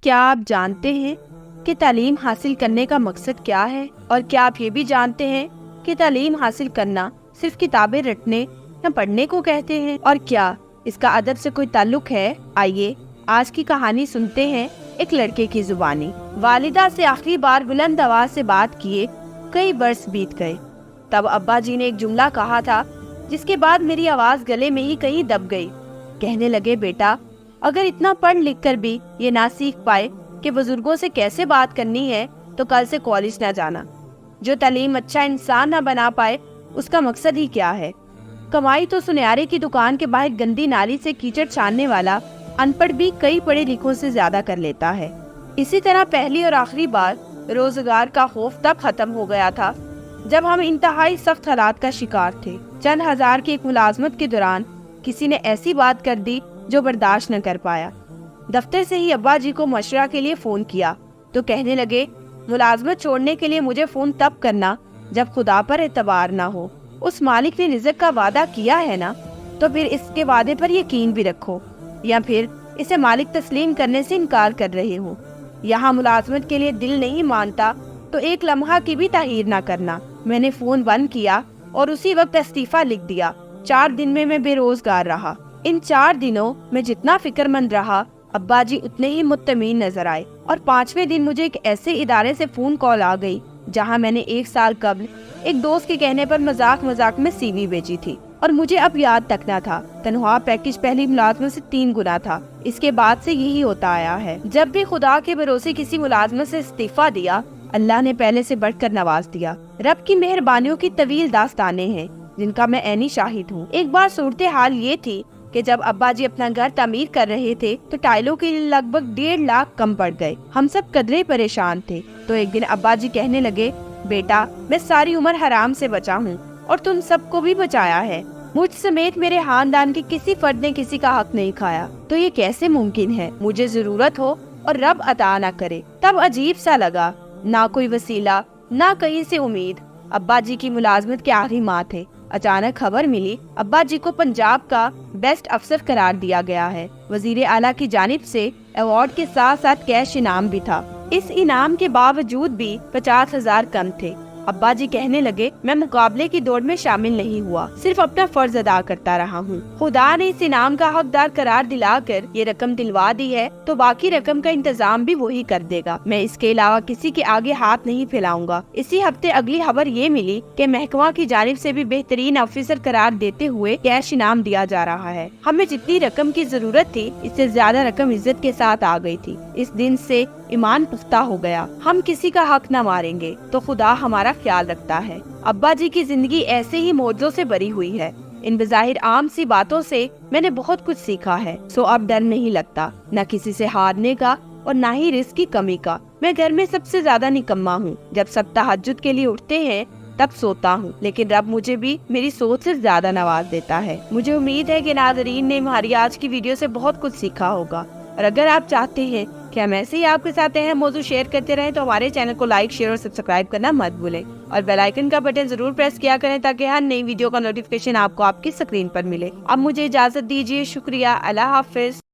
کیا آپ جانتے ہیں کہ تعلیم حاصل کرنے کا مقصد کیا ہے؟ اور کیا آپ یہ بھی جانتے ہیں کہ تعلیم حاصل کرنا صرف کتابیں رٹنے یا پڑھنے کو کہتے ہیں؟ اور کیا اس کا ادب سے کوئی تعلق ہے؟ آئیے آج کی کہانی سنتے ہیں ایک لڑکے کی زبانی۔ والدہ سے آخری بار بلند آواز سے بات کیے کئی برس بیت گئے۔ تب ابا جی نے ایک جملہ کہا تھا جس کے بعد میری آواز گلے میں ہی کہیں دب گئی۔ کہنے لگے، بیٹا اگر اتنا پڑھ لکھ کر بھی یہ نہ سیکھ پائے کہ بزرگوں سے کیسے بات کرنی ہے تو کل سے کالج نہ جانا۔ جو تعلیم اچھا انسان نہ بنا پائے اس کا مقصد ہی کیا ہے؟ کمائی تو سنیارے کی دکان کے باہر گندی نالی سے کیچڑ چھاننے والا ان پڑھ بھی کئی پڑھے لکھوں سے زیادہ کر لیتا ہے۔ اسی طرح پہلی اور آخری بار روزگار کا خوف تب ختم ہو گیا تھا جب ہم انتہائی سخت حالات کا شکار تھے۔ چند ہزار کی ایک ملازمت کے دوران کسی نے ایسی بات کر دی جو برداشت نہ کر پایا۔ دفتر سے ہی ابا جی کو مشورہ کے لیے فون کیا تو کہنے لگے، ملازمت چھوڑنے کے لیے مجھے فون تب کرنا جب خدا پر اعتبار نہ ہو۔ اس مالک نے رزق کا وعدہ کیا ہے نا، تو پھر اس کے وعدے پر یقین بھی رکھو، یا پھر اسے مالک تسلیم کرنے سے انکار کر رہے ہو۔ یہاں ملازمت کے لیے دل نہیں مانتا تو ایک لمحہ کی بھی تاخیر نہ کرنا۔ میں نے فون بند کیا اور اسی وقت استعفیٰ لکھ دیا۔ 4 دن میں بے روزگار رہا۔ ان 4 دنوں میں جتنا فکر مند رہا ابا جی اتنے ہی مطمئن نظر آئے، اور 5ویں دن مجھے ایک ایسے ادارے سے فون کال آ گئی جہاں میں نے 1 سال قبل ایک دوست کے کہنے پر مذاق میں سی وی بھیجی تھی، اور مجھے اب یاد تک نہ تھا۔ تنخواہ پیکج پہلی ملازمت سے 3 گنا تھا۔ اس کے بعد سے یہی ہوتا آیا ہے۔ جب بھی خدا کے بھروسے کسی ملازمت سے استعفیٰ دیا، اللہ نے پہلے سے بڑھ کر نواز دیا۔ رب کی مہربانیوں کی طویل داستانیں ہیں جن کا میں عینی شاہد ہوں۔ ایک بار صورتحال یہ تھی کہ جب ابا جی اپنا گھر تعمیر کر رہے تھے تو ٹائلوں کے لیے لگ بھگ 1.5 لاکھ کم پڑ گئے۔ ہم سب قدرے پریشان تھے تو ایک دن ابا جی کہنے لگے، بیٹا میں ساری عمر حرام سے بچا ہوں اور تم سب کو بھی بچایا ہے۔ مجھ سمیت میرے خاندان کے کسی فرد نے کسی کا حق نہیں کھایا، تو یہ کیسے ممکن ہے؟ مجھے ضرورت ہو اور رب عطا نہ کرے۔ تب عجیب سا لگا، نہ کوئی وسیلہ نہ کہیں سے امید۔ ابا جی کی ملازمت کے آخری ماہ تھے۔ اچانک خبر ملی ابا جی کو پنجاب کا بیسٹ افسر قرار دیا گیا ہے۔ وزیر اعلیٰ کی جانب سے ایوارڈ کے ساتھ ساتھ کیش انعام بھی تھا۔ اس انعام کے باوجود بھی 50,000 کم تھے۔ ابا جی کہنے لگے، میں مقابلے کی دوڑ میں شامل نہیں ہوا، صرف اپنا فرض ادا کرتا رہا ہوں۔ خدا نے اس انعام کا حقدار قرار دلا کر یہ رقم دلوا دی ہے تو باقی رقم کا انتظام بھی وہی کر دے گا۔ میں اس کے علاوہ کسی کے آگے ہاتھ نہیں پھیلاؤں گا۔ اسی ہفتے اگلی خبر یہ ملی کہ محکمہ کی جانب سے بھی بہترین آفیسر قرار دیتے ہوئے کیش انعام دیا جا رہا ہے۔ ہمیں جتنی رقم کی ضرورت تھی اس سے زیادہ رقم عزت کے ساتھ آ گئی تھی۔ اس دن سے ایمان پختہ ہو گیا، ہم کسی کا حق نہ ماریں گے تو خدا ہمارا خیال رکھتا ہے۔ ابا جی کی زندگی ایسے ہی معجزوں سے بری ہوئی ہے۔ ان بظاہر عام سی باتوں سے میں نے بہت کچھ سیکھا ہے۔ سو اب ڈر نہیں لگتا، نہ کسی سے ہارنے کا اور نہ ہی رزق کی کمی کا۔ میں گھر میں سب سے زیادہ نکما ہوں۔ جب سب تہجد کے لیے اٹھتے ہیں تب سوتا ہوں، لیکن رب مجھے بھی میری سوچ سے زیادہ نواز دیتا ہے۔ مجھے امید ہے کہ ناظرین نے ہماری آج کی ویڈیو سے بہت کچھ سیکھا ہوگا، اور اگر آپ چاہتے ہیں کہ ہم ایسے ہی آپ کے ساتھ اہم موضوع شیئر کرتے رہیں تو ہمارے چینل کو لائک، شیئر اور سبسکرائب کرنا مت بھولیں، اور بیل آئیکن کا بٹن ضرور پریس کیا کریں تاکہ ہر نئی ویڈیو کا نوٹیفیکیشن آپ کو آپ کی اسکرین پر ملے۔ اب مجھے اجازت دیجیے، شکریہ، اللہ حافظ۔